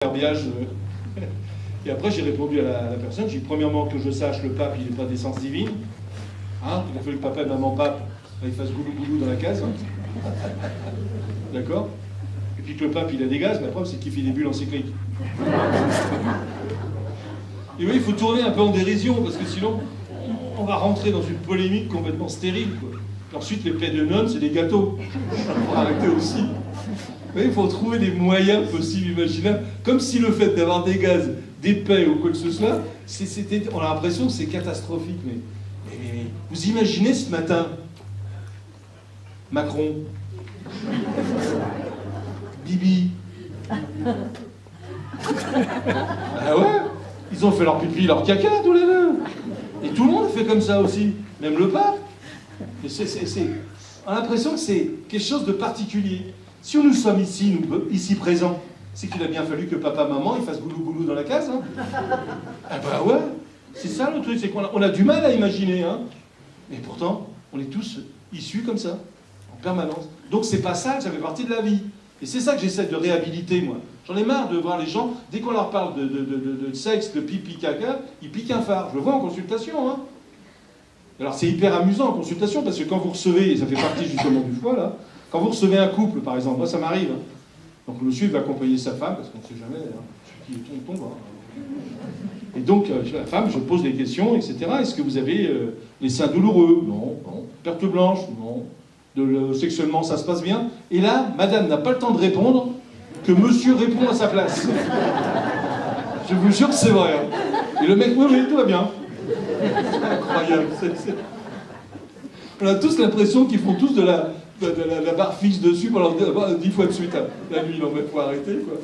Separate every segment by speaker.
Speaker 1: verbiage. Et après, j'ai répondu à la personne. J'ai dit, premièrement, que je sache, le pape, il n'est pas d'essence divine. Hein, il a fallu que papa et maman pape, il fasse goulou-goulou dans la case. Hein. D'accord? Et puis que le pape, il a des gaz, mais la preuve, c'est qu'il fait des bulles encycliques. Et oui, il faut tourner un peu en dérision, parce que sinon, on va rentrer dans une polémique complètement stérile, quoi. Ensuite, les paix de nonnes, c'est des gâteaux. Il faut arrêter aussi. Oui, il faut trouver des moyens possibles, imaginables, comme si le fait d'avoir des gaz, des paix ou quoi que ce soit, on a l'impression que c'est catastrophique. Mais vous imaginez ce matin, Macron, Bibi, ah ouais, ils ont fait leur pipi, leur caca tous les deux. Et tout le monde fait comme ça aussi, même le pape. Et on a l'impression que c'est quelque chose de particulier. Si nous sommes ici, ici présents, c'est qu'il a bien fallu que papa, maman, ils fassent goulou-goulou dans la case. Hein. Ah bah ouais, c'est ça le truc, c'est qu'on a du mal à imaginer. Hein. Mais pourtant, on est tous issus comme ça, en permanence. Donc c'est pas ça, ça fait partie de la vie. Et c'est ça que j'essaie de réhabiliter, moi. J'en ai marre de voir les gens, dès qu'on leur parle de sexe, de pipi, caca, ils piquent un phare. Je le vois en consultation. Hein. Alors c'est hyper amusant en consultation, parce que quand vous recevez, et ça fait partie justement du foie, là, quand vous recevez un couple, par exemple, moi ça m'arrive, hein. Donc le monsieur va accompagner sa femme, parce qu'on ne sait jamais, hein, celui qui tombe. Hein. Et donc la femme, je pose des questions, etc. Est-ce que vous avez les seins douloureux? Non. Perte blanche? Non. Sexuellement, ça se passe bien? Et là, madame n'a pas le temps de répondre, que monsieur répond à sa place. Je vous jure que c'est vrai. Hein. Et le mec, oui, tout va bien. C'est incroyable. On a tous l'impression qu'ils font tous de la barre fixe dessus pendant 10 fois de suite. Hein. La nuit, il faut arrêter, quoi.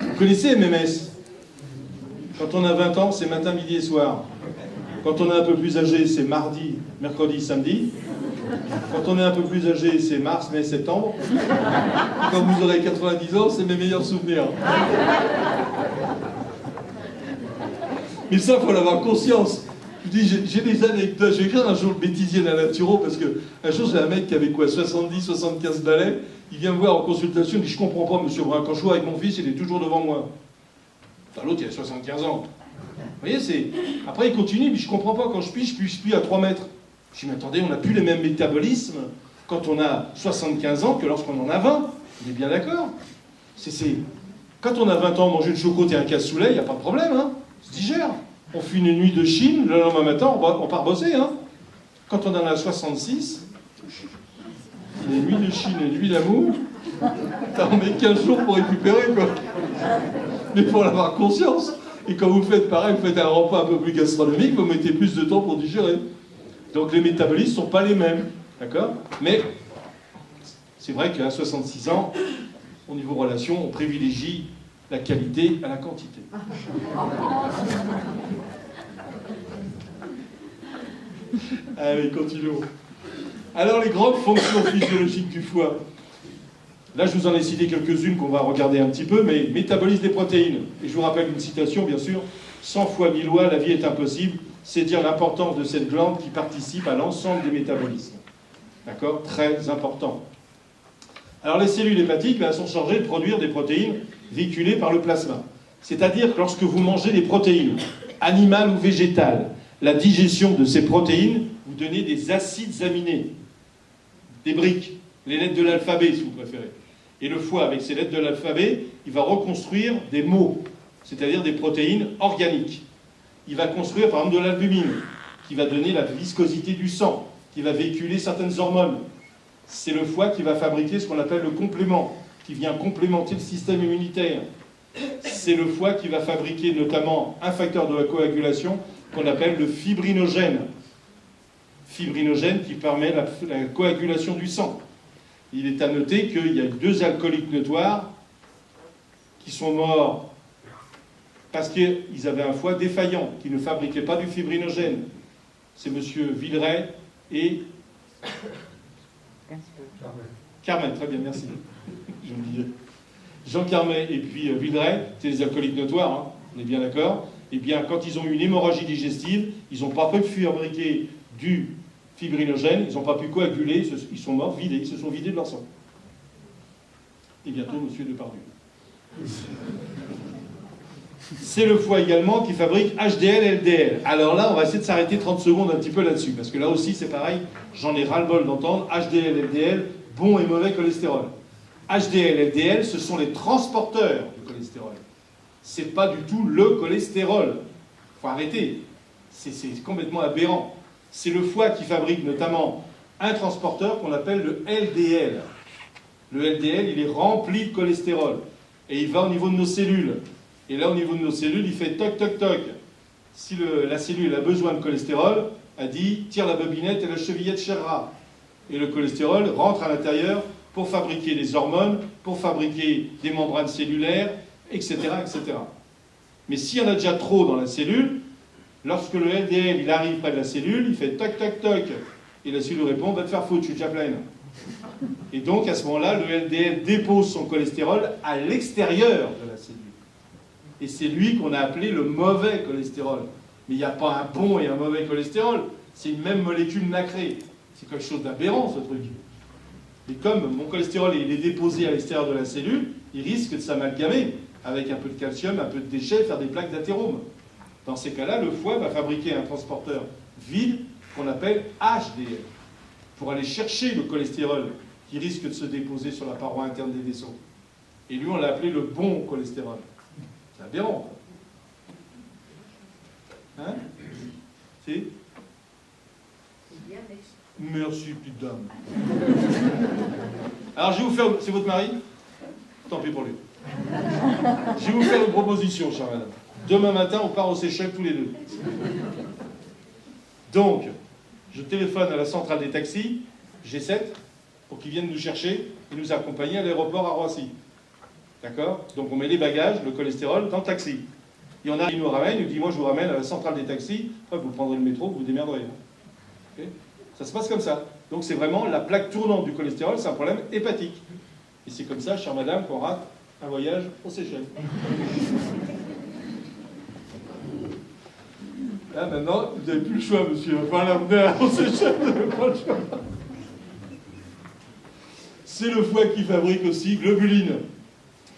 Speaker 1: Vous connaissez MMS? Quand on a 20 ans, c'est matin, midi et soir. Quand on est un peu plus âgé, c'est mardi, mercredi, samedi. Quand on est un peu plus âgé, c'est mars, mai, septembre. Et quand vous aurez 90 ans, c'est mes meilleurs souvenirs. Mais ça, il faut l'avoir conscience. Je dis, j'ai des anecdotes. Je vais écrire un jour le bêtisier d'un naturo, parce qu'un jour, j'ai un mec qui avait quoi, 70, 75 balais. Il vient me voir en consultation, il dit, je comprends pas, monsieur Brun, quand je suis avec mon fils, il est toujours devant moi. Enfin, l'autre, il a 75 ans. Vous voyez, c'est... Après, il continue, mais je comprends pas, quand je pige à 3 mètres. Je dis, mais attendez, on n'a plus les mêmes métabolismes quand on a 75 ans que lorsqu'on en a 20. On est bien d'accord? Quand on a 20 ans, manger une choucroute et un cassoulet, il n'y a pas de problème, hein. Ça se digère. On fait une nuit de Chine, le lendemain matin, on part bosser, hein. Quand on en a 66, les nuits de Chine et nuits d'amour, on met 15 jours pour récupérer, quoi. Mais il faut en avoir conscience. Et quand vous faites pareil, vous faites un repas un peu plus gastronomique, vous mettez plus de temps pour digérer. Donc les métabolismes ne sont pas les mêmes, d'accord? Mais c'est vrai qu'à 66 ans, au niveau relation, on privilégie la qualité à la quantité. Allez, continuons. Alors, les grandes fonctions physiologiques du foie. Là, je vous en ai cité quelques-unes qu'on va regarder un petit peu, mais métabolisme des protéines. Et je vous rappelle une citation, bien sûr. Sans foie ni loi, la vie est impossible. C'est dire l'importance de cette glande qui participe à l'ensemble des métabolismes. D'accord? Très important. Alors, les cellules hépatiques, elles sont chargées de produire des protéines véhiculées par le plasma. C'est-à-dire que lorsque vous mangez des protéines, animales ou végétales, la digestion de ces protéines vous donne des acides aminés, des briques, les lettres de l'alphabet, si vous préférez. Et le foie, avec ces lettres de l'alphabet, il va reconstruire des mots, c'est-à-dire des protéines organiques. Il va construire, par exemple, de l'albumine, qui va donner la viscosité du sang, qui va véhiculer certaines hormones. C'est le foie qui va fabriquer ce qu'on appelle le complément, qui vient complémenter le système immunitaire. C'est le foie qui va fabriquer notamment un facteur de la coagulation qu'on appelle le fibrinogène. Fibrinogène qui permet la coagulation du sang. Il est à noter qu'il y a 2 alcooliques notoires qui sont morts parce qu'ils avaient un foie défaillant, qui ne fabriquait pas du fibrinogène. C'est M. Villeray et... Carmet, très bien, merci. Jean Carmet et puis Villeray, c'est les alcooliques notoires, hein, on est bien d'accord. Eh bien, quand ils ont eu une hémorragie digestive, ils n'ont pas pu fabriquer du fibrinogène, ils n'ont pas pu coaguler, ils sont morts, vidés, ils se sont vidés de leur sang. et bientôt Monsieur Depardieu. C'est le foie également qui fabrique HDL, LDL. Alors là, on va essayer de s'arrêter 30 secondes un petit peu là-dessus, parce que là aussi, c'est pareil, j'en ai ras-le-bol d'entendre HDL, LDL, bon et mauvais cholestérol. HDL, LDL, ce sont les transporteurs du cholestérol. C'est pas du tout le cholestérol. Faut arrêter. C'est complètement aberrant. C'est le foie qui fabrique notamment un transporteur qu'on appelle le LDL. Le LDL, il est rempli de cholestérol. Et il va au niveau de nos cellules. Et là, au niveau de nos cellules, il fait toc, toc, toc. Si la cellule a besoin de cholestérol, elle dit, tire la bobinette et la chevillette cherra. Et le cholestérol rentre à l'intérieur pour fabriquer des hormones, pour fabriquer des membranes cellulaires, etc., etc. Mais s'il y en a déjà trop dans la cellule, lorsque le LDL il arrive près de la cellule, il fait toc, toc, toc. Et la cellule répond, va te faire foutre, je suis déjà pleine. Et donc, à ce moment-là, le LDL dépose son cholestérol à l'extérieur de la cellule. Et c'est lui qu'on a appelé le mauvais cholestérol. Mais il n'y a pas un bon et un mauvais cholestérol. C'est une même molécule nacrée. C'est quelque chose d'aberrant, ce truc. Et comme mon cholestérol il est déposé à l'extérieur de la cellule, il risque de s'amalgamer avec un peu de calcium, un peu de déchets, faire des plaques d'athérome. Dans ces cas-là, le foie va fabriquer un transporteur vide qu'on appelle HDL pour aller chercher le cholestérol qui risque de se déposer sur la paroi interne des vaisseaux. Et lui, on l'a appelé le bon cholestérol. C'est aberrant. Hein? C'est bien, merci, petite dame. Alors, je vais vous faire... C'est votre mari? Tant pis pour lui. Je vais vous faire une proposition, chère madame. Demain matin, on part au Seychelles tous les deux. Donc, je téléphone à la centrale des taxis, G7, pour qu'ils viennent nous chercher et nous accompagner à l'aéroport à Roissy. D'accord? Donc on met les bagages, le cholestérol, dans le taxi. Et on arrive, il nous ramène, il nous dit, moi je vous ramène à la centrale des taxis, après vous prendrez le métro, vous vous démerderez. Okay? Ça se passe comme ça. Donc c'est vraiment la plaque tournante du cholestérol, c'est un problème hépatique. Et c'est comme ça, chère madame, qu'on rate un voyage aux Seychelles. Là, maintenant, vous n'avez plus le choix, monsieur. Il va falloir l'amener aux Seychelles, vous n'avez pas le choix. C'est le foie qui fabrique aussi globuline,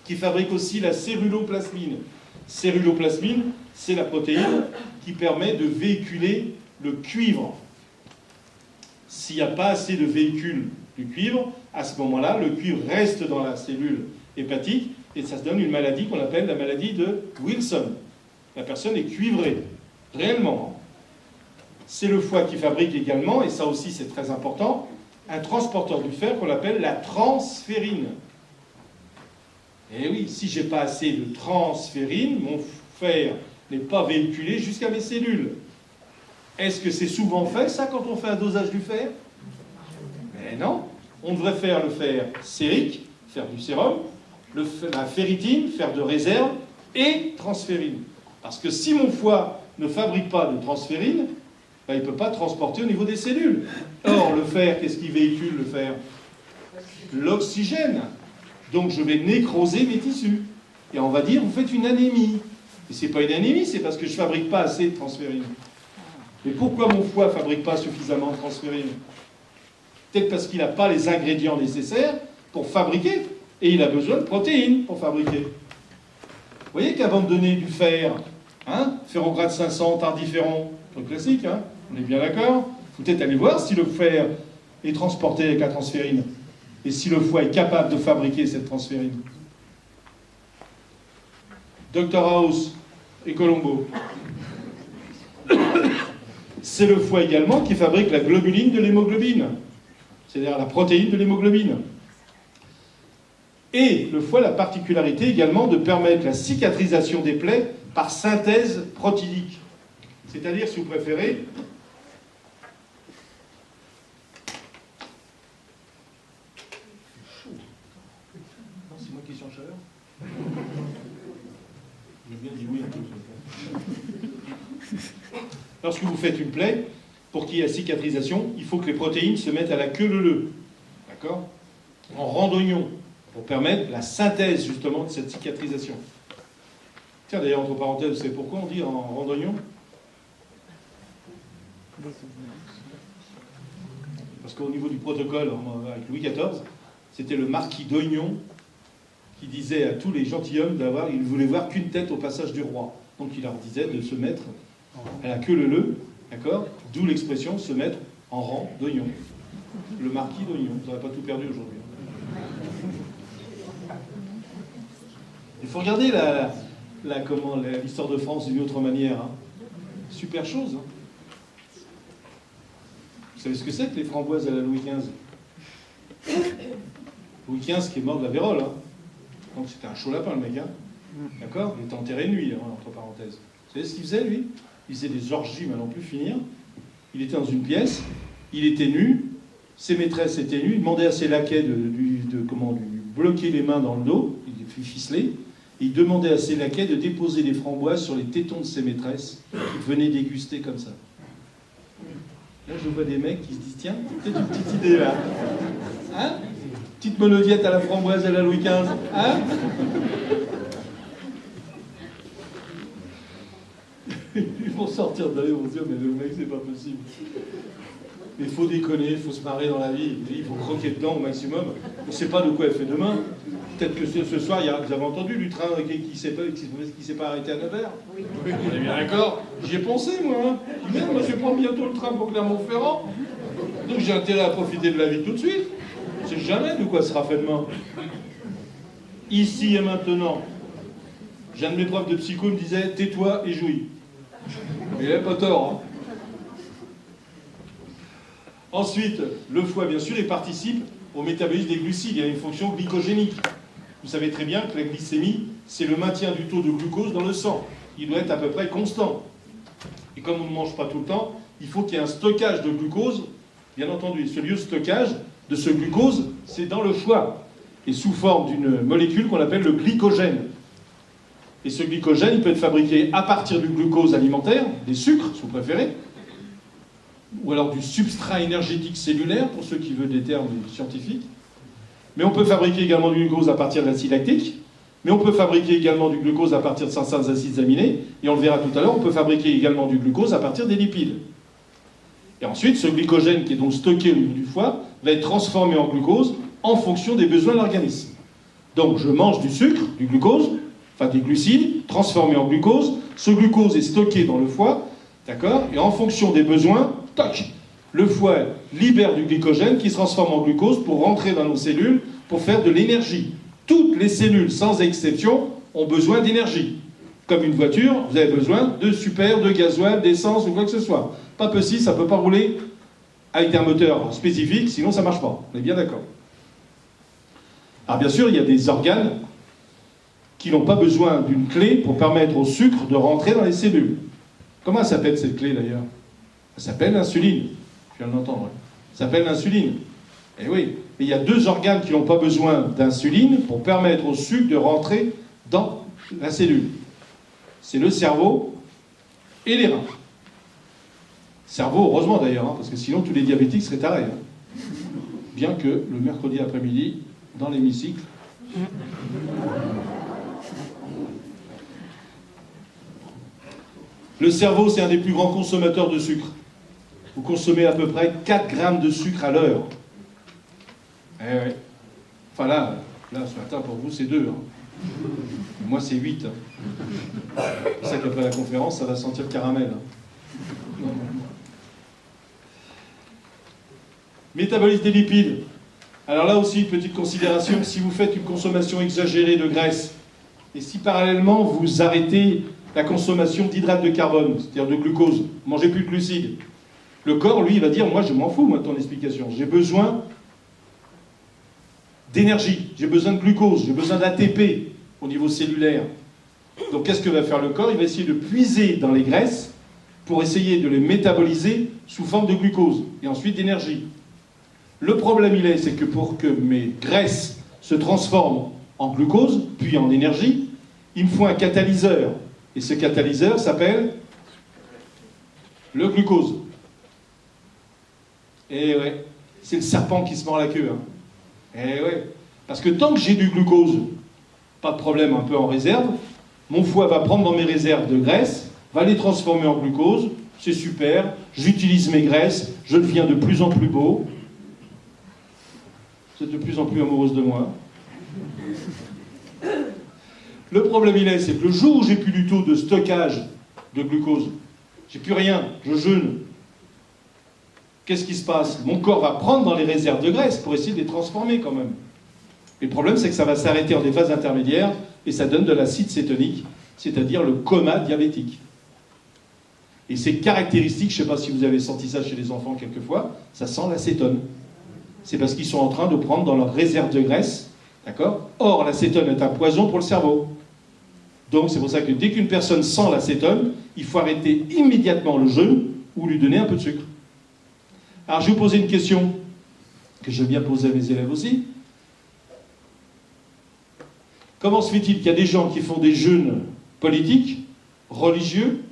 Speaker 1: qui fabrique aussi la céruloplasmine. Céruloplasmine, c'est la protéine qui permet de véhiculer le cuivre. S'il n'y a pas assez de véhicule du cuivre, à ce moment-là, le cuivre reste dans la cellule hépatique et ça se donne une maladie qu'on appelle la maladie de Wilson. La personne est cuivrée, réellement. C'est le foie qui fabrique également, et ça aussi c'est très important, un transporteur du fer qu'on appelle la transférine. Et oui, si j'ai pas assez de transférine, mon fer n'est pas véhiculé jusqu'à mes cellules. Est-ce que c'est souvent fait, ça, quand on fait un dosage du fer? Mais non. On devrait faire le fer sérique, faire du sérum, la ferritine, faire de réserve, et transférine. Parce que si mon foie ne fabrique pas de transférine, ben, il ne peut pas transporter au niveau des cellules. Or, le fer, qu'est-ce qui véhicule le fer? L'oxygène. Donc je vais nécroser mes tissus. Et on va dire, vous faites une anémie. Et ce n'est pas une anémie, c'est parce que je ne fabrique pas assez de transférine. Mais pourquoi mon foie ne fabrique pas suffisamment de transférine? Peut-être parce qu'il n'a pas les ingrédients nécessaires pour fabriquer. Et il a besoin de protéines pour fabriquer. Vous voyez qu'avant de donner du fer, hein, ferrograde 500, tardiféron, truc classique, hein, on est bien d'accord? Il faut peut-être aller voir si le fer est transporté avec la transférine. Et si le foie est capable de fabriquer cette transférine. Dr House et Colombo. C'est le foie également qui fabrique la globuline de l'hémoglobine. C'est-à-dire la protéine de l'hémoglobine. Et le foie a la particularité également de permettre la cicatrisation des plaies par synthèse protidique. C'est-à-dire, si vous préférez, non, c'est moi qui suis en chaleur. J'ai bien dit oui un peu. Lorsque vous faites une plaie, pour qu'il y ait la cicatrisation, il faut que les protéines se mettent à la queue leu-leu. D'accord? En randonnion, pour permettre la synthèse justement de cette cicatrisation. Tiens, d'ailleurs, entre parenthèses, vous savez pourquoi on dit en randonnion? Parce qu'au niveau du protocole avec Louis XIV, c'était le marquis d'Oignon qui disait à tous les gentilshommes il ne voulait voir qu'une tête au passage du roi. Donc il leur disait de se mettre à la queue leu-leu, d'accord? D'où l'expression se mettre en rang d'oignon. Le marquis d'oignon, vous n'aurez pas tout perdu aujourd'hui. Il faut regarder l'histoire de France d'une autre manière. Hein. Super chose. Hein. Vous savez ce que c'est que les framboises à la Louis XV? Louis XV qui est mort de la vérole. Hein. Donc c'était un chaud lapin le mec. Hein. D'accord? Il était enterré de nuit, hein, entre parenthèses. Vous savez ce qu'il faisait lui? Il faisait des orgies, mais à n'en plus finir. Il était dans une pièce, il était nu, ses maîtresses étaient nues, il demandait à ses laquais de lui bloquer les mains dans le dos, il les fit ficeler, et il demandait à ses laquais de déposer des framboises sur les tétons de ses maîtresses, qui venaient déguster comme ça. Là, je vois des mecs qui se disent, tiens, peut-être une petite idée là. Hein? Petite monodiète à la framboise à la Louis XV. Hein? Ils vont sortir de là, ils vont se dire, mais le mec, c'est pas possible. Mais il faut déconner, il faut se marrer dans la vie, il faut croquer dedans au maximum. On ne sait pas de quoi elle fait demain. Peut-être que ce soir, vous avez entendu du train qui ne s'est pas arrêté à 9h. Oui. On est bien d'accord. J'y ai pensé, moi. Hein. Merde, moi, je vais prendre bientôt le train pour Clermont-Ferrand. Donc j'ai intérêt à profiter de la vie tout de suite. On ne sait jamais de quoi sera fait demain. Ici et maintenant. J'ai un de mes profs de psycho me disait, tais-toi et jouis. Il n'a pas tort. Hein. Ensuite, le foie, bien sûr, il participe au métabolisme des glucides. Il y a une fonction glycogénique. Vous savez très bien que la glycémie, c'est le maintien du taux de glucose dans le sang. Il doit être à peu près constant. Et comme on ne mange pas tout le temps, il faut qu'il y ait un stockage de glucose, bien entendu. Et ce lieu de stockage de ce glucose, c'est dans le foie. Et sous forme d'une molécule qu'on appelle le glycogène. Et ce glycogène, il peut être fabriqué à partir du glucose alimentaire, des sucres, si vous préférez, ou alors du substrat énergétique cellulaire, pour ceux qui veulent des termes scientifiques. Mais on peut fabriquer également du glucose à partir de l'acide lactique, mais on peut fabriquer également du glucose à partir de certains acides aminés, et on le verra tout à l'heure, on peut fabriquer également du glucose à partir des lipides. Et ensuite, ce glycogène qui est donc stocké au niveau du foie va être transformé en glucose en fonction des besoins de l'organisme. Donc je mange du sucre, du glucose, enfin des glucides, transformés en glucose. Ce glucose est stocké dans le foie, d'accord? Et en fonction des besoins, toc, le foie libère du glycogène qui se transforme en glucose pour rentrer dans nos cellules, pour faire de l'énergie. Toutes les cellules, sans exception, ont besoin d'énergie. Comme une voiture, vous avez besoin de super, de gasoil, d'essence ou quoi que ce soit. Pas possible, ça ne peut pas rouler avec un moteur spécifique, sinon ça ne marche pas. On est bien d'accord. Alors bien sûr, il y a des organes qui n'ont pas besoin d'une clé pour permettre au sucre de rentrer dans les cellules. Comment elle s'appelle cette clé d'ailleurs? Elle s'appelle l'insuline. Je viens de l'entendre. Elle s'appelle l'insuline. Eh oui, mais il y a deux organes qui n'ont pas besoin d'insuline pour permettre au sucre de rentrer dans la cellule. C'est le cerveau et les reins. Cerveau, heureusement d'ailleurs, hein, parce que sinon tous les diabétiques seraient tarés. Hein. Bien que le mercredi après-midi, dans l'hémicycle, le cerveau, c'est un des plus grands consommateurs de sucre. Vous consommez à peu près 4 grammes de sucre à l'heure. Eh ouais. Enfin là, ce matin, pour vous, c'est 2. Hein. Moi, c'est 8. Hein. C'est ça qu'après la conférence, ça va sentir le caramel. Hein. Métabolisme des lipides. Alors là aussi, une petite considération. Si vous faites une consommation exagérée de graisse, et si parallèlement, vous arrêtez la consommation d'hydrates de carbone, c'est-à-dire de glucose, mangez plus de glucides, le corps, lui, il va dire, moi, je m'en fous, moi, de ton explication. J'ai besoin d'énergie, j'ai besoin de glucose, j'ai besoin d'ATP au niveau cellulaire. Donc, qu'est-ce que va faire le corps? Il va essayer de puiser dans les graisses pour essayer de les métaboliser sous forme de glucose et ensuite d'énergie. Le problème, c'est que pour que mes graisses se transforment en glucose, puis en énergie, il me faut un catalyseur. Et ce catalyseur s'appelle le glucose. Et ouais, c'est le serpent qui se mord la queue. Hein. Et ouais, parce que tant que j'ai du glucose, pas de problème, un peu en réserve, mon foie va prendre dans mes réserves de graisse, va les transformer en glucose, c'est super, j'utilise mes graisses, je deviens de plus en plus beau. Vous êtes de plus en plus amoureuse de moi. Le problème, c'est que le jour où j'ai plus du tout de stockage de glucose, j'ai plus rien, je jeûne, qu'est-ce qui se passe? Mon corps va prendre dans les réserves de graisse pour essayer de les transformer quand même. Et le problème, c'est que ça va s'arrêter en des phases intermédiaires et ça donne de l'acide cétonique, c'est-à-dire le coma diabétique. Et c'est caractéristique, je ne sais pas si vous avez senti ça chez les enfants quelquefois, ça sent l'acétone. C'est parce qu'ils sont en train de prendre dans leur réserve de graisse, d'accord? Or, l'acétone est un poison pour le cerveau. Donc c'est pour ça que dès qu'une personne sent l'acétone, il faut arrêter immédiatement le jeûne ou lui donner un peu de sucre. Alors je vais vous poser une question que j'aime bien poser à mes élèves aussi. Comment se fait-il qu'il y a des gens qui font des jeûnes politiques, religieux,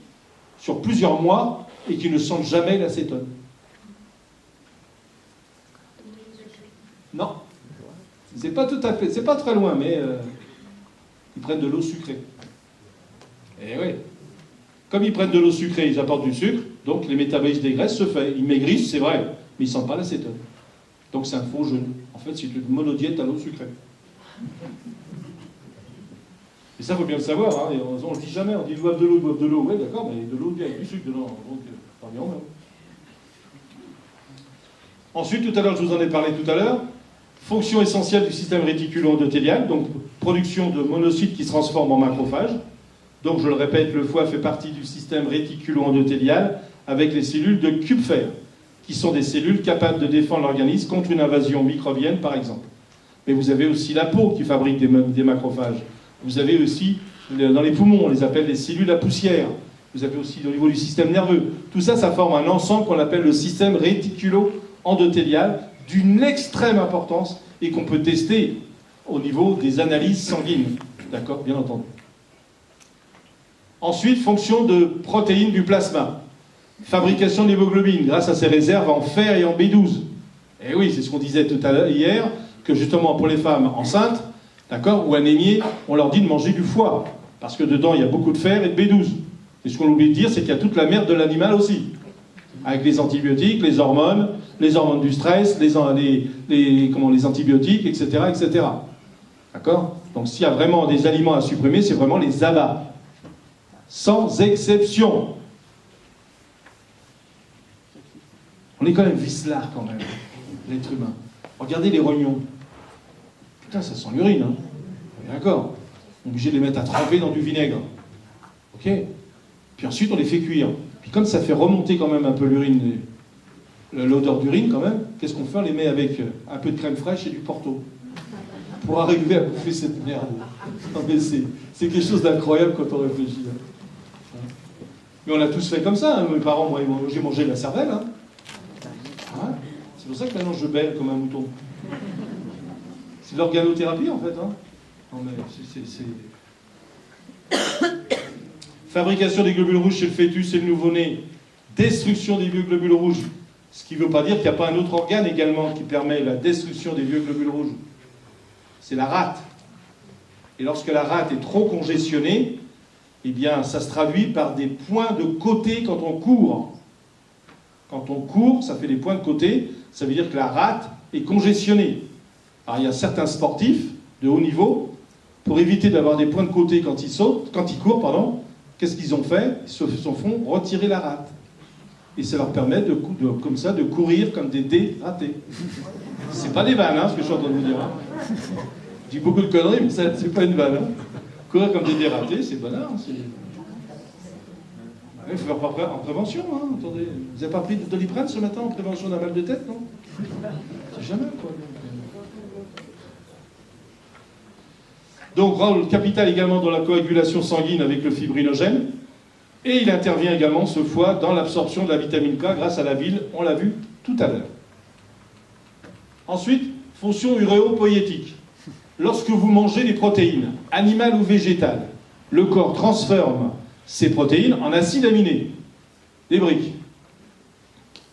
Speaker 1: sur plusieurs mois et qui ne sentent jamais l'acétone? Non. C'est pas tout à fait, c'est pas très loin, mais ils prennent de l'eau sucrée. Et oui. Comme ils prennent de l'eau sucrée, ils apportent du sucre, donc les métabolismes des graisses se font. Ils maigrissent, c'est vrai, mais ils ne sentent pas l'acétone. Donc c'est un faux jeûne. En fait, c'est une monodiète à l'eau sucrée. Et ça, il faut bien le savoir. Hein. On ne le dit jamais, on dit ils boivent de l'eau. Oui, d'accord, mais de l'eau avec du sucre dedans. Donc, tant mieux. Ensuite, tout à l'heure, je vous en ai parlé tout à l'heure. Fonction essentielle du système réticulo-endothélial, donc production de monocytes qui se transforment en macrophages. Donc, je le répète, le foie fait partie du système réticulo-endothélial avec les cellules de Kupfer, qui sont des cellules capables de défendre l'organisme contre une invasion microbienne, par exemple. Mais vous avez aussi la peau qui fabrique des macrophages. Vous avez aussi, dans les poumons, on les appelle les cellules à poussière. Vous avez aussi au niveau du système nerveux. Tout ça, ça forme un ensemble qu'on appelle le système réticulo-endothélial d'une extrême importance et qu'on peut tester au niveau des analyses sanguines. D'accord, bien entendu. Ensuite, fonction de protéines du plasma. Fabrication d'hémoglobine grâce à ses réserves en fer et en B12. Et oui, c'est ce qu'on disait tout à l'heure hier, que justement pour les femmes enceintes, d'accord, ou anémiées, on leur dit de manger du foie, parce que dedans il y a beaucoup de fer et de B12. Et ce qu'on oublie de dire, c'est qu'il y a toute la merde de l'animal aussi, avec les antibiotiques, les hormones du stress, les antibiotiques, etc., etc. D'accord? Donc s'il y a vraiment des aliments à supprimer, c'est vraiment les abats. Sans exception. On est quand même vicelard, quand même, l'être humain. Regardez les rognons. Putain, ça sent l'urine, hein. D'accord. On est obligé de les mettre à tremper dans du vinaigre. Ok. Puis ensuite, on les fait cuire. Puis comme ça fait remonter quand même un peu l'urine, l'odeur d'urine quand même, qu'est-ce qu'on fait? On les met avec un peu de crème fraîche et du Porto. Pour arriver à bouffer cette merde. Non mais c'est quelque chose d'incroyable quand on réfléchit. Hein. Mais on a tous fait comme ça. Hein. Mes parents, moi, j'ai mangé de la cervelle. Hein. Hein? C'est pour ça que maintenant je bêle comme un mouton. C'est de l'organothérapie en fait. Hein. Non mais Fabrication des globules rouges chez le fœtus et le nouveau-né. Destruction des vieux globules rouges. Ce qui ne veut pas dire qu'il n'y a pas un autre organe également qui permet la destruction des vieux globules rouges. C'est la rate. Et lorsque la rate est trop congestionnée, eh bien, ça se traduit par des points de côté quand on court. Quand on court, ça fait des points de côté, ça veut dire que la rate est congestionnée. Alors, il y a certains sportifs de haut niveau, pour éviter d'avoir des points de côté quand ils courent, qu'est-ce qu'ils ont fait? Ils se font retirer la rate. Et ça leur permet comme ça de courir comme des dératés. C'est pas des vannes, hein, ce que je suis en train de vous dire. Hein. Je dis beaucoup de conneries, mais ça, c'est pas une vanne. Hein. Courir comme des dératés, c'est banal. Il faut faire en prévention. Hein. Attendez, vous n'avez pas pris de Doliprane ce matin en prévention d'un mal de tête, non? C'est jamais, quoi. Donc, rôle capital également dans la coagulation sanguine avec le fibrinogène. Et il intervient également, ce foie, dans l'absorption de la vitamine K grâce à la bile, on l'a vu tout à l'heure. Ensuite, fonction uréopoïétique. Lorsque vous mangez des protéines, animales ou végétales, le corps transforme ces protéines en acides aminés, des briques,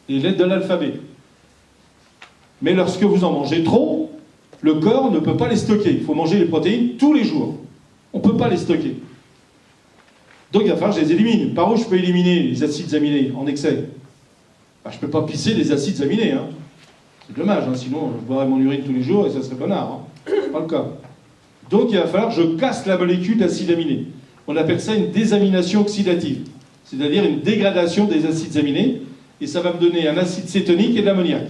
Speaker 1: les lettres de l'alphabet. Mais lorsque vous en mangez trop, le corps ne peut pas les stocker. Il faut manger les protéines tous les jours. On ne peut pas les stocker. Donc il va falloir que je les élimine. Par où je peux éliminer les acides aminés en excès? Je ne peux pas pisser les acides aminés. Hein. C'est dommage, hein, sinon je boirais mon urine tous les jours et ça serait bonnard. Hein. C'est pas le cas. Donc il va falloir que je casse la molécule d'acide aminé. On appelle ça une désamination oxydative, c'est-à-dire une dégradation des acides aminés, et ça va me donner un acide cétonique et de l'ammoniac.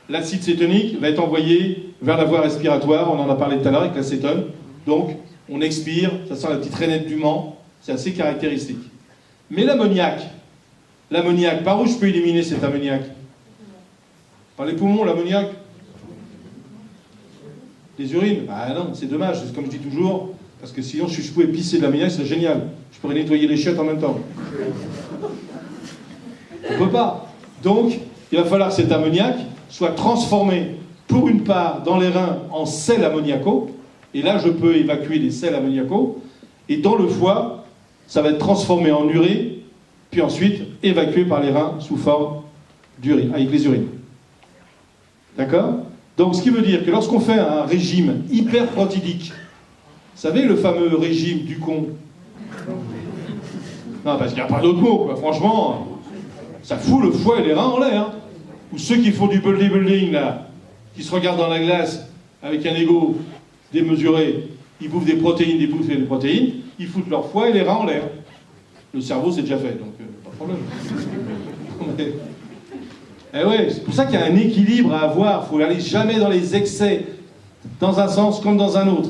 Speaker 1: L'acide cétonique va être envoyé vers la voie respiratoire, on en a parlé tout à l'heure avec l'acétone, donc on expire, ça sent la petite rainette du Mans, c'est assez caractéristique. Mais l'ammoniac, par où je peux éliminer cet ammoniac? Par les poumons, l'ammoniac? Les urines? Ah non, c'est dommage, c'est comme je dis toujours, parce que sinon je pouvais pisser de l'ammoniac, c'est génial. Je pourrais nettoyer les chiottes en même temps. On ne peut pas. Donc, il va falloir que cet ammoniac soit transformé, pour une part, dans les reins en sels ammoniacaux, et là je peux évacuer les sels ammoniacaux, et dans le foie, ça va être transformé en urée, puis ensuite évacué par les reins sous forme d'urine, avec les urines. D'accord? Donc ce qui veut dire que lorsqu'on fait un régime hyperprotidique, vous savez le fameux régime du con? Non, parce qu'il n'y a pas d'autre mot, quoi. Franchement, ça fout le foie et les reins en l'air. Hein. Ou ceux qui font du bodybuilding, là, qui se regardent dans la glace avec un ego démesuré, ils bouffent des protéines, ils foutent leur foie et les reins en l'air. Le cerveau, c'est déjà fait, donc pas de problème. Eh ouais, c'est pour ça qu'il y a un équilibre à avoir. Il ne faut aller jamais dans les excès, dans un sens comme dans un autre.